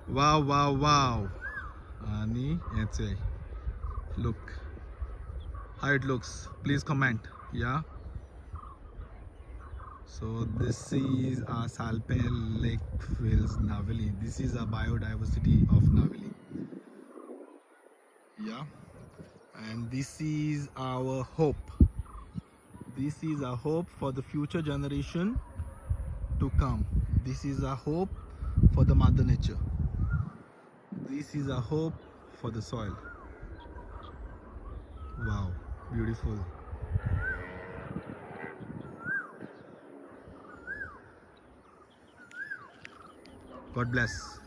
Wow, wow, wow. आणि याचे look how it looks. Please comment. Yeah. So this is our Salpem Lake Hills Naveli. This is a biodiversity of Naveli. Yeah. And this is our hope. This is a hope for the future generation to come. This is a hope for the mother nature. This is a hope for the soil. Wow, beautiful. God bless.